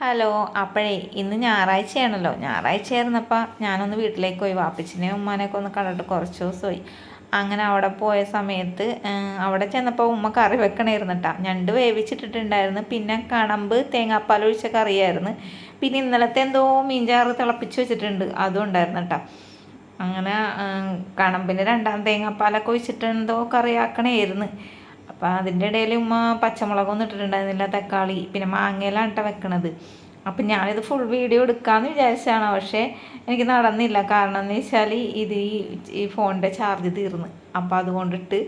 Hello. അപ്പോഴേ ഇന്ന് ഞായറാഴ്ചയാണല്ലോ. ഞായറാഴ്ചയായിരുന്നപ്പോൾ ഞാനൊന്ന് വീട്ടിലേക്ക് പോയി. വാപ്പച്ചിനെയും ഉമ്മാനെയൊക്കെ ഒന്ന് കണ്ടിട്ട് കുറച്ച് ദിവസമായി. അങ്ങനെ അവിടെ പോയ സമയത്ത് അവിടെ ചെന്നപ്പോൾ ഉമ്മ കറി വെക്കണമായിരുന്നു കേട്ടോ. ഞണ്ട് വേവിച്ചിട്ടിട്ടുണ്ടായിരുന്നു. പിന്നെ കണമ്പ് തേങ്ങാപ്പാൽ ഒഴിച്ച കറിയായിരുന്നു. പിന്നെ ഇന്നലത്തെ എന്തോ മീൻചാറ് തിളപ്പിച്ച് വെച്ചിട്ടുണ്ട്, അതും ഉണ്ടായിരുന്നു കേട്ടോ. അങ്ങനെ കണമ്പിന് രണ്ടാം തേങ്ങാപ്പാലൊക്കെ ഒഴിച്ചിട്ട് എന്തോ കറിയാക്കണമായിരുന്നു. അപ്പം അതിൻ്റെ ഇടയിൽ ഉമ്മ പച്ചമുളകൊന്നും ഇട്ടിട്ടുണ്ടായിരുന്നില്ല, തക്കാളി പിന്നെ മാങ്ങയിലാണ് കേട്ടോ വെക്കണത്. അപ്പം ഞാനിത് ഫുൾ വീഡിയോ എടുക്കാമെന്ന് വിചാരിച്ചതാണ്, പക്ഷേ എനിക്ക് നടന്നില്ല. കാരണം എന്ന് വെച്ചാൽ ഈ ഫോണിൻ്റെ ചാർജ് തീർന്ന്. അപ്പോൾ അതുകൊണ്ടിട്ട്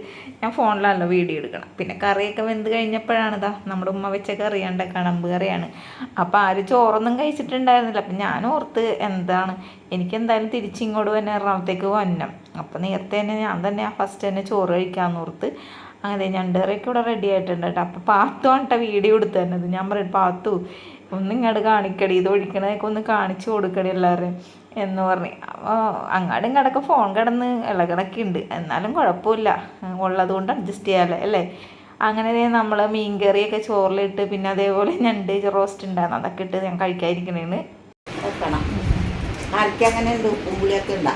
ഞാൻ ഫോണിലല്ല വീഡിയോ എടുക്കണം. പിന്നെ കറിയൊക്കെ വെന്ത് കഴിഞ്ഞപ്പോഴാണ് നമ്മുടെ ഉമ്മ വെച്ച കറിയാണ്ട്, കണമ്പ് കറിയാണ്. അപ്പോൾ ആരും ചോറൊന്നും കഴിച്ചിട്ടുണ്ടായിരുന്നില്ല. അപ്പം ഞാൻ ഓർത്ത് എന്താണ്, എനിക്കെന്തായാലും തിരിച്ചിങ്ങോട്ട് തന്നെ എറണാകുളത്തേക്ക് വന്നം. അപ്പോൾ നേരത്തെ തന്നെ ഞാൻ തന്നെ ഫസ്റ്റ് തന്നെ ചോറ് കഴിക്കാമെന്ന് ഓർത്ത് അങ്ങനെ ഞണ്ട് കറിയൊക്കെ ഇവിടെ റെഡി ആയിട്ടുണ്ട് കേട്ടോ. അപ്പോൾ പാത്തു ആണ് കേട്ടോ വീഡിയോ എടുത്തു തന്നത്. ഞാൻ പറയും, പാത്തു ഒന്ന് ഇങ്ങോട്ട് കാണിക്കടി, ഇത് ഒഴിക്കണതൊക്കെ ഒന്ന് കാണിച്ചു കൊടുക്കടി എല്ലാവരും എന്ന് പറഞ്ഞ്. അപ്പോൾ അങ്ങാടും ഇങ്ങോട്ടൊക്കെ ഫോൺ കിടന്ന് ഇളകിടക്കെ ഉണ്ട്, എന്നാലും കുഴപ്പമില്ല, ഉള്ളത് കൊണ്ട് അഡ്ജസ്റ്റ് ചെയ്യാമല്ലോ അല്ലേ. അങ്ങനെ നമ്മൾ മീൻ കറിയൊക്കെ ചോറിലിട്ട് പിന്നെ അതേപോലെ ഞണ്ട് റോസ്റ്റ് ഉണ്ടായിരുന്നു, അതൊക്കെ ഇട്ട് ഞാൻ കഴിക്കാതിരിക്കണേന്ന് വെക്കണം. ആർക്ക് അങ്ങനെ ഉണ്ട്, ഉപ്പും പുളിയൊക്കെ ഉണ്ടാ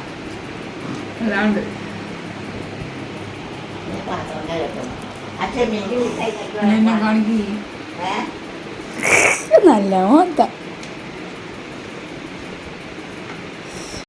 അല്ലാണ്ട് അച്ഛൻ നല്ല മോത്ത